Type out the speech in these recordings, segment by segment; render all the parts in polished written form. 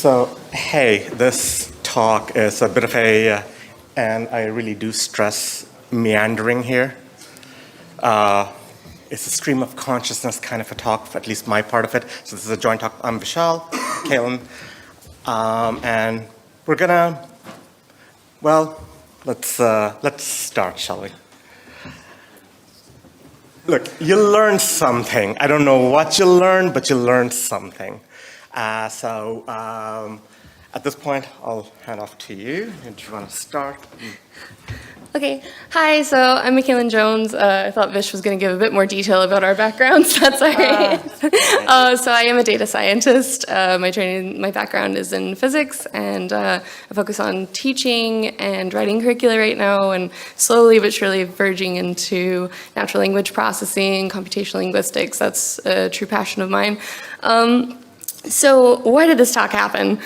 So, hey, this talk is a bit of a, and I really do stress meandering here. It's a stream of consciousness kind of a talk, at least my part of it. So this is a joint talk. I'm Vishal, Mykalin, and we're gonna, well, let's start, shall we? Look, you learned something. I don't know what you learned, but you learned something. So at this point, I'll hand off to you. Do you want to start? Okay. Hi, so I'm Mykalin Jones. I thought Vish was going to give a bit more detail about our backgrounds. That's all right. So I am a data scientist. My background is in physics, and I focus on teaching and writing curricula right now, and slowly but surely verging into natural language processing, computational linguistics. That's a true passion of mine. So why did this talk happen?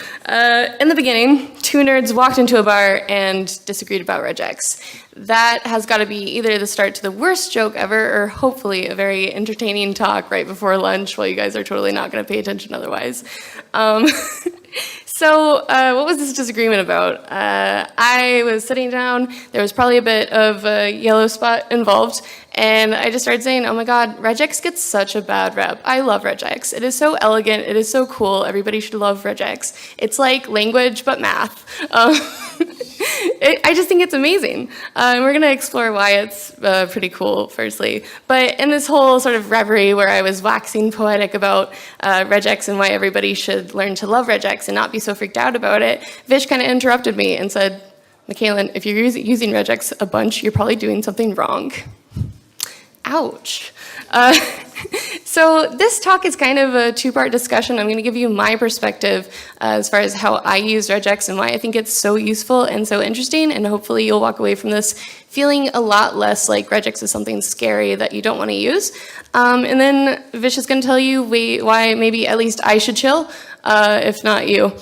In the beginning, two nerds walked into a bar and disagreed about Regexs. That has got to be either the start to the worst joke ever, or hopefully a very entertaining talk right before lunch while you guys are totally not going to pay attention otherwise. So what was this disagreement about? I was sitting down, there was probably a bit of a yellow spot involved, and I just started saying, oh my god, Regex gets such a bad rep. I love Regex. It is so elegant, it is so cool, everybody should love Regex. It's like language, but math. I just think it's amazing. And we're gonna explore why it's pretty cool, firstly. But in this whole sort of reverie where I was waxing poetic about Regex and why everybody should learn to love Regex and not be so freaked out about it, Vish kind of interrupted me and said, Mykalin, if you're using Regex a bunch, you're probably doing something wrong. Ouch. So this talk is kind of a two-part discussion. I'm going to give you my perspective as far as how I use Regex and why I think it's so useful and so interesting, and hopefully you'll walk away from this feeling a lot less like Regex is something scary that you don't want to use. And then Vish is going to tell you why maybe at least I should chill, if not you.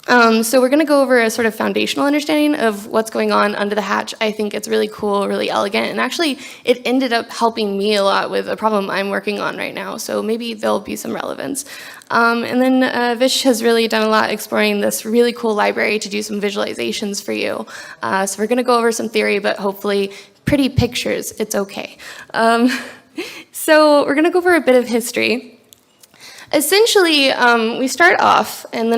So we're going to go over a sort of foundational understanding of what's going on under the hatch. I think it's really cool, really elegant, and actually it ended up helping me a lot with a problem I'm working on right now, so maybe there'll be some relevance. And then Vish has really done a lot exploring this really cool library to do some visualizations for you. So we're going to go over some theory, but hopefully pretty pictures, it's okay. So we're going to go over a bit of history. Essentially, we start off in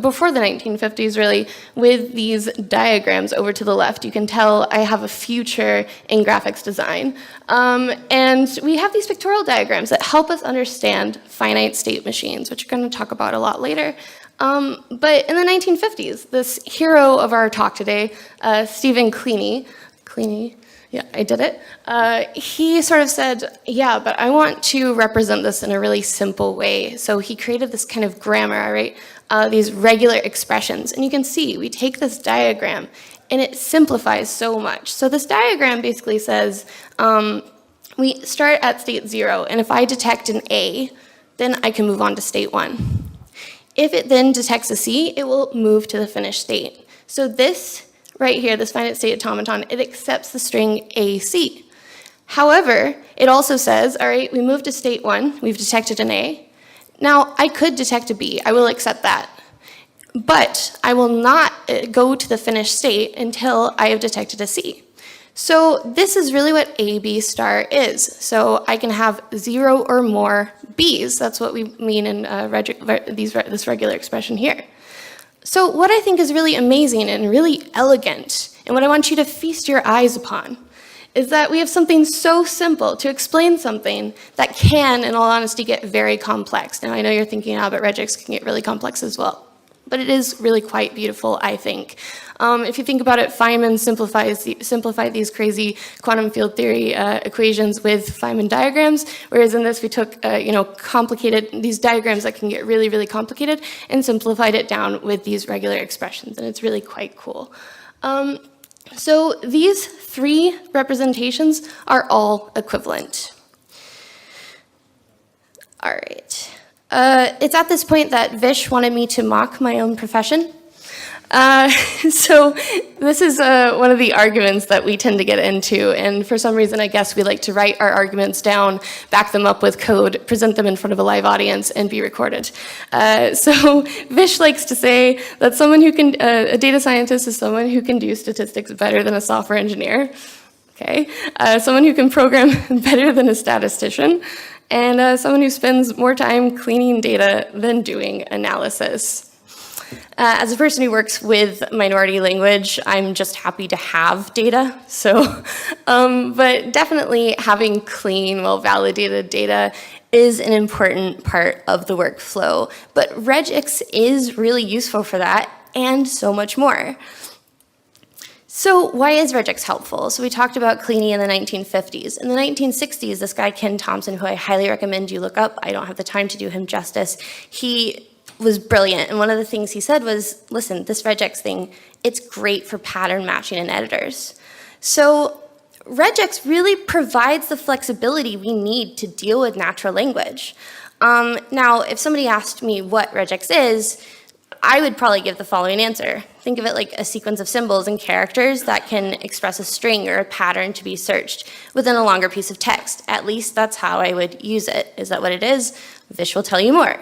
before the 1950s, really, with these diagrams over to the left. You can tell I have a future in graphics design. And we have these pictorial diagrams that help us understand finite state machines, which we're going to talk about a lot later. But in the 1950s, this hero of our talk today, Stephen Kleene, yeah, I did it. He sort of said, yeah, but I want to represent this in a really simple way. So he created this kind of grammar, right? These regular expressions. And you can see, we take this diagram, and it simplifies so much. So this diagram basically says, we start at state 0, and if I detect an A, then I can move on to state 1. If it then detects a C, it will move to the finished state. So this right here, this finite state automaton, it accepts the string AC. However, it also says, all right, we moved to state 1, we've detected an A. Now, I could detect a B, I will accept that. But I will not go to the finished state until I have detected a C. So this is really what AB star is. So I can have 0 or more Bs, that's what we mean in this regular expression here. So what I think is really amazing and really elegant, and what I want you to feast your eyes upon, is that we have something so simple to explain something that can, in all honesty, get very complex. Now I know you're thinking, but Regex can get really complex as well. But it is really quite beautiful, I think. If you think about it, Feynman simplified these crazy quantum field theory equations with Feynman diagrams, whereas in this we took these diagrams that can get really, really complicated and simplified it down with these regular expressions, and it's really quite cool. So these three representations are all equivalent. All right. It's at this point that Vish wanted me to mock my own profession. So this is one of the arguments that we tend to get into, and for some reason, I guess we like to write our arguments down, back them up with code, present them in front of a live audience, and be recorded. So Vish likes to say that someone who can, a data scientist is someone who can do statistics better than a software engineer. Okay, someone who can program better than a statistician, and someone who spends more time cleaning data than doing analysis. As a person who works with minority language, I'm just happy to have data. So, but definitely having clean, well-validated data is an important part of the workflow. But Regexs is really useful for that, and so much more. So why is Regexs helpful? So we talked about Kleene in the 1950s. In the 1960s, this guy, Ken Thompson, who I highly recommend you look up, I don't have the time to do him justice, he was brilliant. And one of the things he said was, listen, this Regexs thing, it's great for pattern matching in editors. So Regexs really provides the flexibility we need to deal with natural language. Now, if somebody asked me what Regexs is, I would probably give the following answer. Think of it like a sequence of symbols and characters that can express a string or a pattern to be searched within a longer piece of text. At least that's how I would use it. Is that what it is? Vish will tell you more.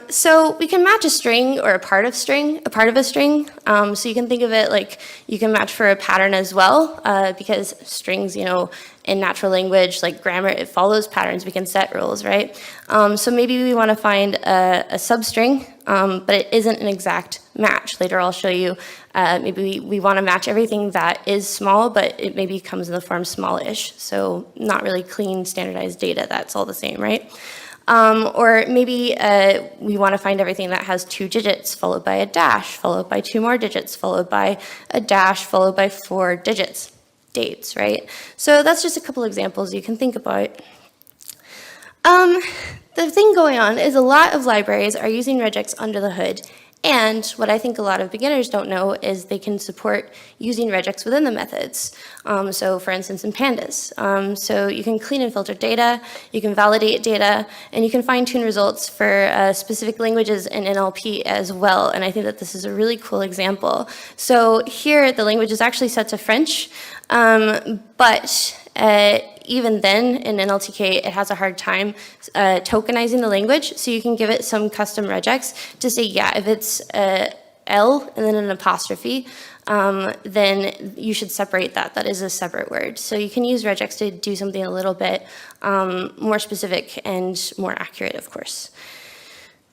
So we can match a string or a part of a string. So you can think of it like you can match for a pattern as well, because strings, in natural language, like grammar, it follows patterns. We can set rules, right? So maybe we want to find a substring, but it isn't an exact match. Later I'll show you, maybe we want to match everything that is small, but it maybe comes in the form smallish. So not really clean, standardized data. That's all the same, right? Or maybe we want to find everything that has 2 digits, followed by a dash, followed by 2 more digits, followed by a dash, followed by 4 digits, dates, right? So that's just a couple examples you can think about. The thing going on is a lot of libraries are using Regexs under the hood. And what I think a lot of beginners don't know is they can support using Regexs within the methods. So for instance, in pandas. So you can clean and filter data, you can validate data, and you can fine-tune results for specific languages in NLP as well. And I think that this is a really cool example. So here, the language is actually set to French, but even then, in NLTK, it has a hard time tokenizing the language, so you can give it some custom regex to say, yeah, if it's L and then an apostrophe, then you should separate that. That is a separate word. So you can use regex to do something a little bit more specific and more accurate, of course.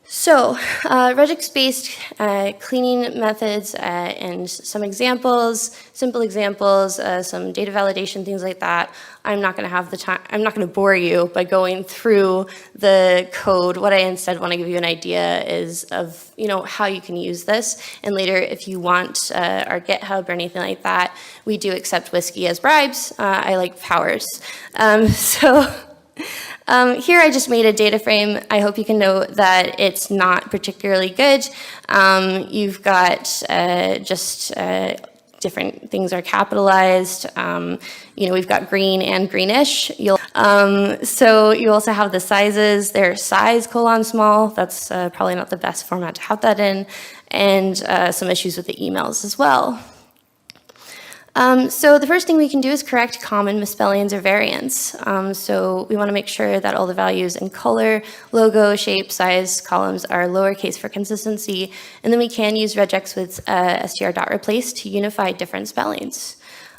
So regex-based cleaning methods and some examples, simple examples, some data validation, things like that. I'm not going to have the time, I'm not going to bore you by going through the code. What I instead want to give you an idea is of, how you can use this. And later, if you want our GitHub or anything like that, we do accept whiskey as bribes. I like powers. Here I just made a data frame. I hope you can note that it's not particularly good. You've got different things are capitalized. We've got green and greenish. So you also have the sizes. They're size : small. That's probably not the best format to have that in. And some issues with the emails as well. So the first thing we can do is correct common misspellings or variants. So we want to make sure that all the values in color, logo, shape, size, columns are lowercase for consistency. And then we can use regex with str.replace to unify different spellings.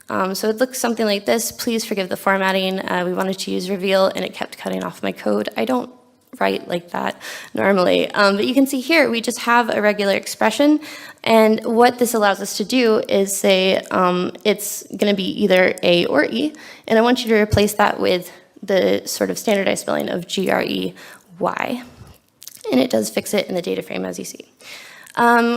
So it looks something like this. Please forgive the formatting. We wanted to use reveal, and it kept cutting off my code. I don't write like that normally. But you can see here, we just have a regular expression. And what this allows us to do is say it's going to be either A or E. And I want you to replace that with the sort of standardized spelling of G-R-E-Y. And it does fix it in the data frame, as you see.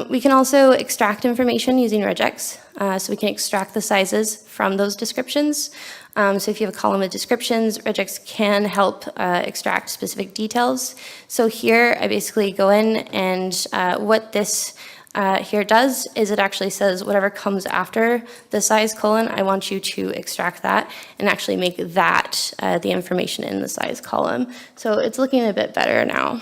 We can also extract information using regex. So we can extract the sizes from those descriptions. So if you have a column of descriptions, regex can help extract specific details. So here I basically go in, and what this here does is it actually says whatever comes after the size : I want you to extract that and actually make that the information in the size column. So it's looking a bit better now.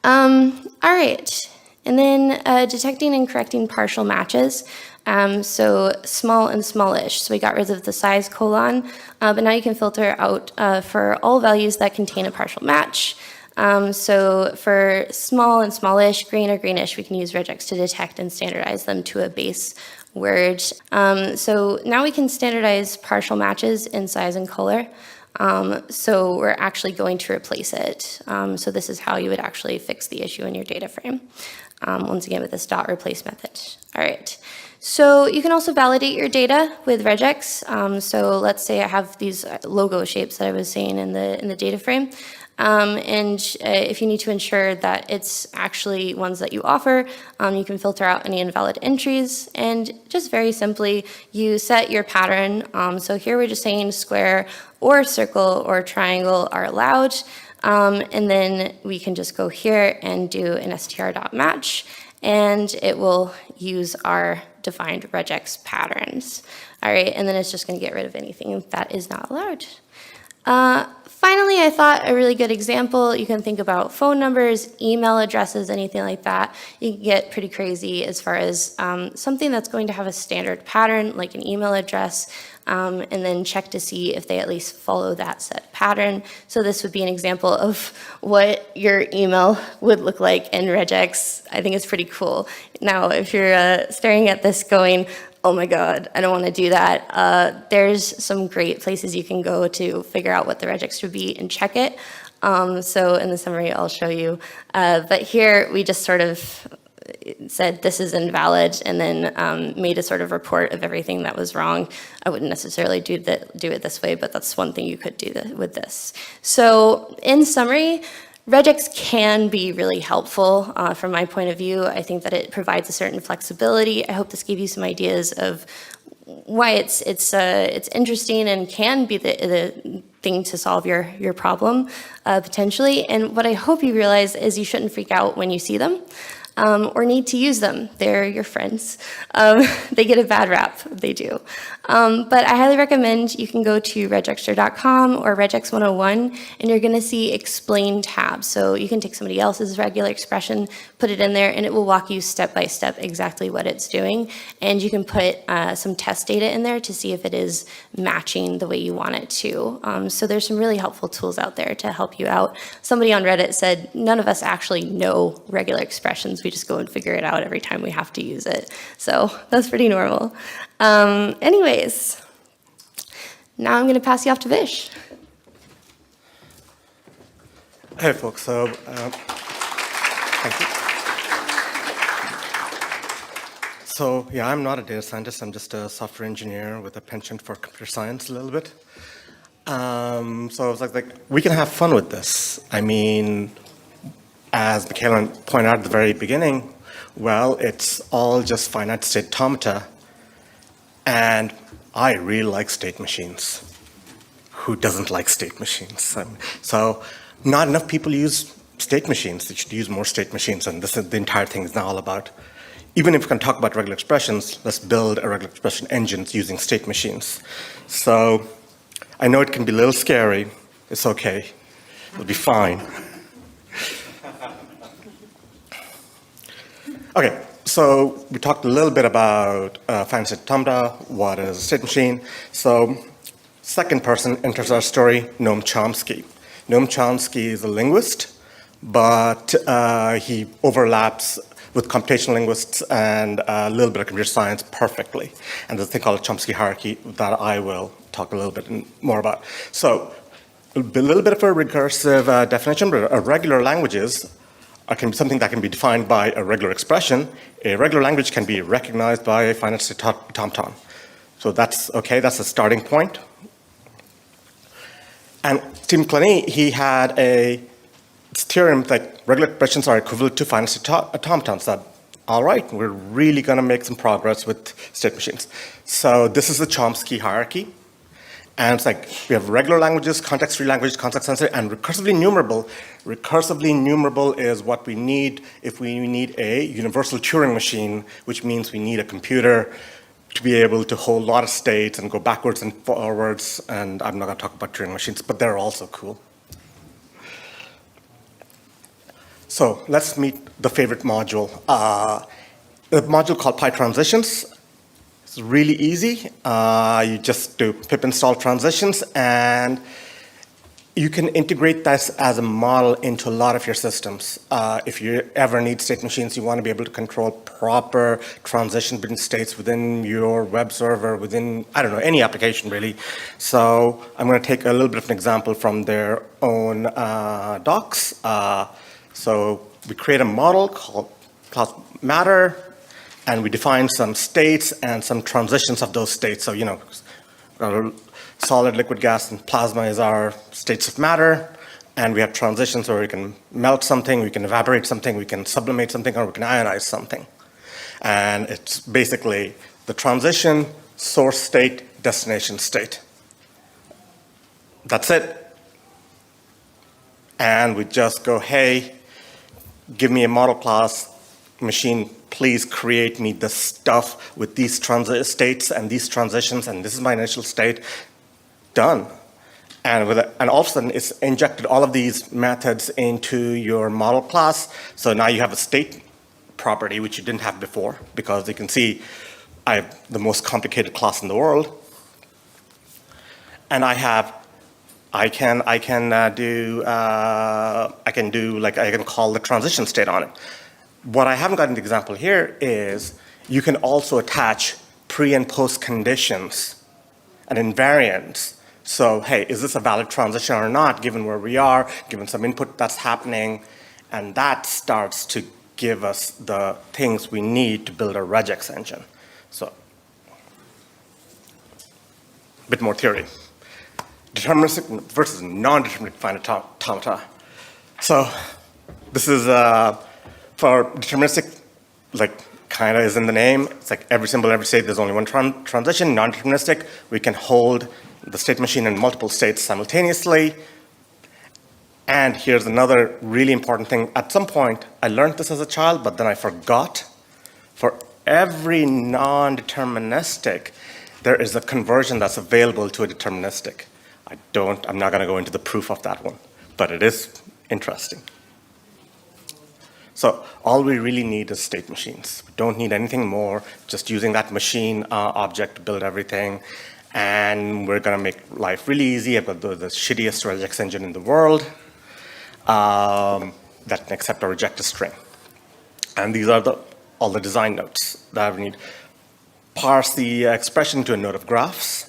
All right. And then detecting and correcting partial matches. So small and smallish. So we got rid of the size colon, but now you can filter out for all values that contain a partial match. So for small and smallish, green or greenish, we can use Regex to detect and standardize them to a base word. So now we can standardize partial matches in size and color. So we're actually going to replace it. So this is how you would actually fix the issue in your data frame. Once again, with this dot replace method. All right. So you can also validate your data with Regex. So let's say I have these logo shapes that I was saying in the data frame. If you need to ensure that it's actually ones that you offer, you can filter out any invalid entries. And just very simply, you set your pattern. So here we're just saying square or circle or triangle are allowed. And then we can just go here and do an str.match, and it will use our defined regex patterns. All right, and then it's just going to get rid of anything that is not allowed. Finally, I thought a really good example, you can think about phone numbers, email addresses, anything like that. You can get pretty crazy as far as something that's going to have a standard pattern, like an email address, and then check to see if they at least follow that set pattern. So this would be an example of what your email would look like in Regex. I think it's pretty cool. Now, if you're staring at this going, oh my God, I don't want to do that. There's some great places you can go to figure out what the regex should be and check it. So in the summary, I'll show you. But here we just sort of said this is invalid and then made a sort of report of everything that was wrong. I wouldn't necessarily do it this way, but that's one thing you could do with this. So in summary, Regex can be really helpful from my point of view. I think that it provides a certain flexibility. I hope this gave you some ideas of why it's interesting and can be the thing to solve your problem potentially. And what I hope you realize is you shouldn't freak out when you see them. Or need to use them. They're your friends. They get a bad rap, they do. But I highly recommend you can go to regexter.com or Regex 101, and you're going to see explain tabs. So you can take somebody else's regular expression, put it in there, and it will walk you step by step exactly what it's doing. And you can put some test data in there to see if it is matching the way you want it to. So there's some really helpful tools out there to help you out. Somebody on Reddit said, none of us actually know regular expressions. We just go and figure it out every time we have to use it. So that's pretty normal. Anyways, now I'm going to pass you off to Vish. Hey, folks. So, thank you. So, yeah, I'm not a data scientist. I'm just a software engineer with a penchant for computer science a little bit. So I was like, we can have fun with this. I mean, as Mykalin pointed out at the very beginning, well, it's all just finite state automata. And I really like state machines. Who doesn't like state machines? So not enough people use state machines. They should use more state machines. And this is the entire thing is now all about. Even if we can talk about regular expressions, let's build a regular expression engine using state machines. So I know it can be a little scary. It's okay. It'll be fine. Okay, so we talked a little bit about finite state automata, what is a state machine. So second person enters our story, Noam Chomsky. Noam Chomsky is a linguist, but he overlaps with computational linguists and a little bit of computer science perfectly. And there's a thing called a Chomsky hierarchy that I will talk a little bit more about. So a little bit of a recursive definition, but regular languages can be something that can be defined by a regular expression. A regular language can be recognized by a finite state automaton. So that's okay, that's the starting point. And Tim Kleene, he had a theorem that regular expressions are equivalent to finite state automatons. That, all right, we're really going to make some progress with state machines. So this is the Chomsky hierarchy. And it's like we have regular languages, context-free languages, context-sensitive, and recursively enumerable. Recursively enumerable is what we need if we need a universal Turing machine, which means we need a computer to be able to hold a lot of states and go backwards and forwards. And I'm not going to talk about Turing machines, but they're also cool. So let's meet the favorite module. The module called PyTransitions. It's really easy. You just do pip install transitions, and you can integrate this as a model into a lot of your systems. If you ever need state machines, you want to be able to control proper transition between states within your web server, within, I don't know, any application really. So I'm going to take a little bit of an example from their own docs. So we create a model called matter, and we define some states and some transitions of those states. So, solid, liquid, gas, and plasma is our states of matter. And we have transitions where we can melt something, we can evaporate something, we can sublimate something, or we can ionize something. And it's basically the transition, source state, destination state. That's it. And we just go, hey, give me a model class machine, please create me the stuff with these states and these transitions, and this is my initial state. Done. And all of a sudden, it's injected all of these methods into your model class. So now you have a state property, which you didn't have before, because you can see I have the most complicated class in the world. And I can call the transition state on it. What I haven't got in the example here is you can also attach pre and post conditions and invariants. So, hey, is this a valid transition or not, given where we are, given some input that's happening? And that starts to give us the things we need to build a regex engine. So, a bit more theory. Deterministic versus non-deterministic finite automata. So, this is for deterministic, kind of is in the name. It's like every symbol, every state, there's only one transition. Non-deterministic, we can hold the state machine in multiple states simultaneously. And here's another really important thing. At some point, I learned this as a child, but then I forgot. For every non-deterministic, there is a conversion that's available to a deterministic. I'm not going to go into the proof of that one, but it is interesting. So all we really need is state machines. We don't need anything more, just using that machine object to build everything. And we're going to make life really easy. I've got the shittiest regex engine in the world that can accept a reject string. And these are all the design notes that we need. Parse the expression to a node of graphs.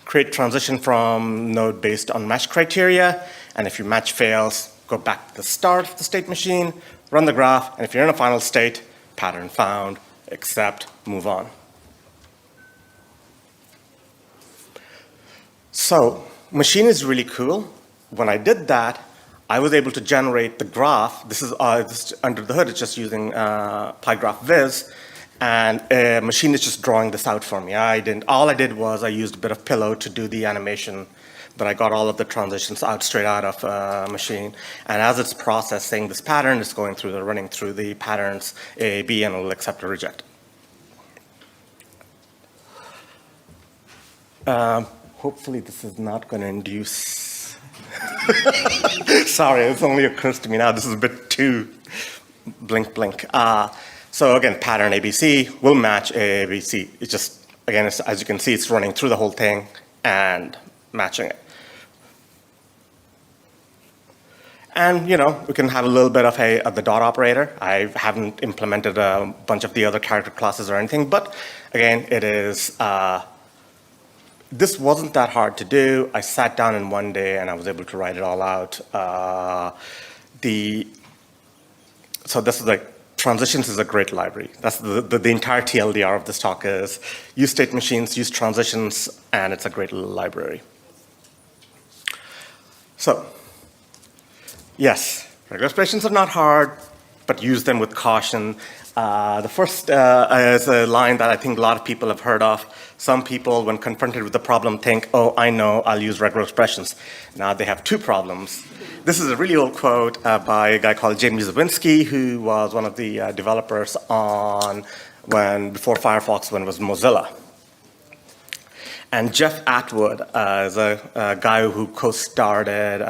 Create transition from node based on match criteria. And if your match fails, go back to the start of the state machine, run the graph, and if you're in a final state, pattern found, accept, move on. So, machine is really cool. When I did that, I was able to generate the graph. This is under the hood, it's just using PyGraph Viz, and a machine is just drawing this out for me. All I did was I used a bit of Pillow to do the animation, but I got all of the transitions out straight out of machine. And as it's processing this pattern, it's running through the patterns A, B, and it'll accept or reject. Hopefully this is not going to induce. Sorry, it's only occurs to me now. This is a bit too blink. So again, pattern ABC will match ABC. It's just, again, as you can see, it's running through the whole thing and matching it. And, we can have a little bit of the dot operator. I haven't implemented a bunch of the other character classes or anything, but again, it is, this wasn't that hard to do. I sat down in one day and I was able to write it all out. So this is transitions is a great library. That's the entire TLDR of this talk is use state machines, use transitions, and it's a great little library. So, yes, regular expressions are not hard, but use them with caution. The first is a line that I think a lot of people have heard of. Some people, when confronted with the problem, think, oh, I know, I'll use regular expressions. Now they have two problems. This is a really old quote by a guy called Jamie Zawinski, who was one of the developers before Firefox, when it was Mozilla. And Jeff Atwood is a guy who co-started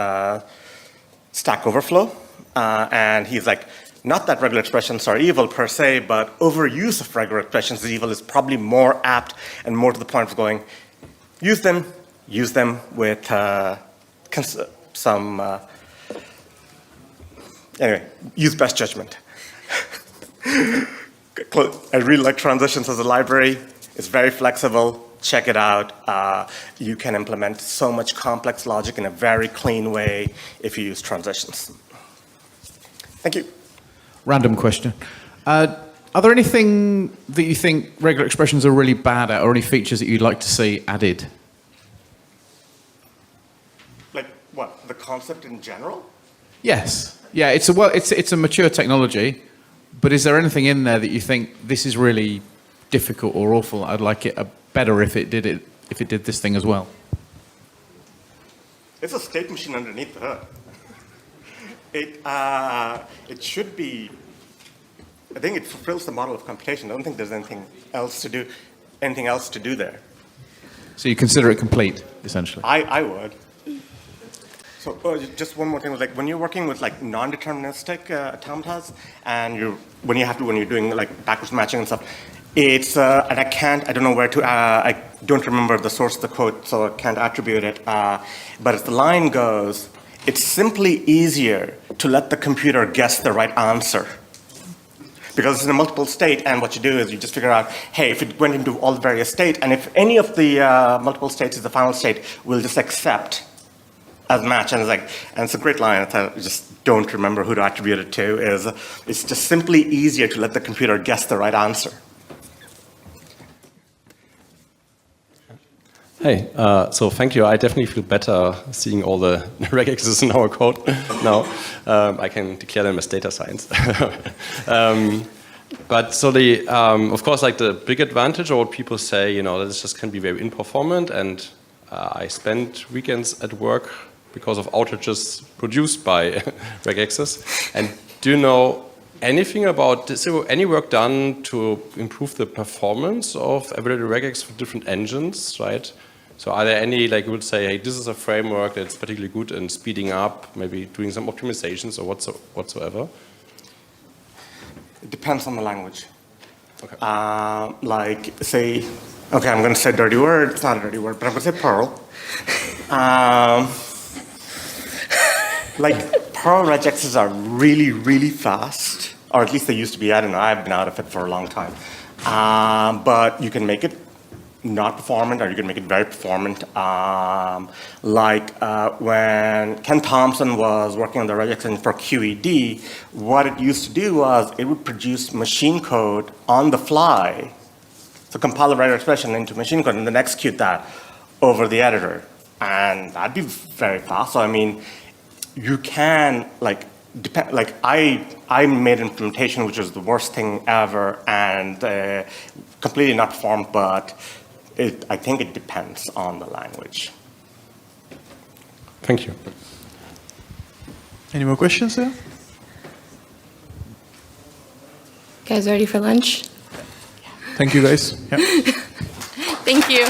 Stack Overflow, and he's like, not that regular expressions are evil per se, but overuse of regular expressions is evil is probably more apt and more to the point of going, use them with anyway, use best judgment. I really like transitions as a library. It's very flexible. Check it out. You can implement so much complex logic in a very clean way if you use transitions. Thank you. Random question. Are there anything that you think regular expressions are really bad at, or any features that you'd like to see added? Like what? The concept in general? Yes. Yeah, it's a mature technology, but is there anything in there that you think this is really difficult or awful? I'd like it better if it did this thing as well. It's a state machine underneath the hood. It should be. I think it fulfills the model of computation. I don't think there's anything else to do there. So you consider it complete, essentially? I would. So just one more thing was like when you're working with like non-deterministic automatas, and when you're doing like backwards matching and stuff, it's and I don't know where to. I don't remember the source of the code, so I can't attribute it. But as the line goes, it's simply easier to let the computer guess the right answer. Because it's in a multiple state, and what you do is you just figure out, hey, if it went into all the various states, and if any of the multiple states is the final state, we'll just accept as match. And it's a great line. I just don't remember who to attribute it to. It's just simply easier to let the computer guess the right answer. Hey, so thank you. I definitely feel better seeing all the regexes in our code now. I can declare them as data science. But so of course, like the big advantage, or what people say, that this just can be very inperformant. And I spend weekends at work because of outages produced by regexes. And do you know anything about this? So any work done to improve the performance of evaluated regex for different engines, right? So are there any, like you would say, hey, this is a framework that's particularly good in speeding up, maybe doing some optimizations or whatsoever? It depends on the language. Okay. Like say, okay, I'm going to say a dirty word. It's not a dirty word, but I'm going to say Perl. Like Perl regexes are really, really fast, or at least they used to be. I don't know. I've been out of it for a long time. But you can make it not performant, or you can make it very performant. When Ken Thompson was working on the Regex engine for QED, what it used to do was it would produce machine code on the fly. So compile the regular expression into machine code and then execute that over the editor. And that'd be very fast. So I mean, you can I made an implementation which was the worst thing ever and completely not performed, but I think it depends on the language. Thank you. Any more questions there? Guys ready for lunch? Thank you, guys. Yeah. Thank you.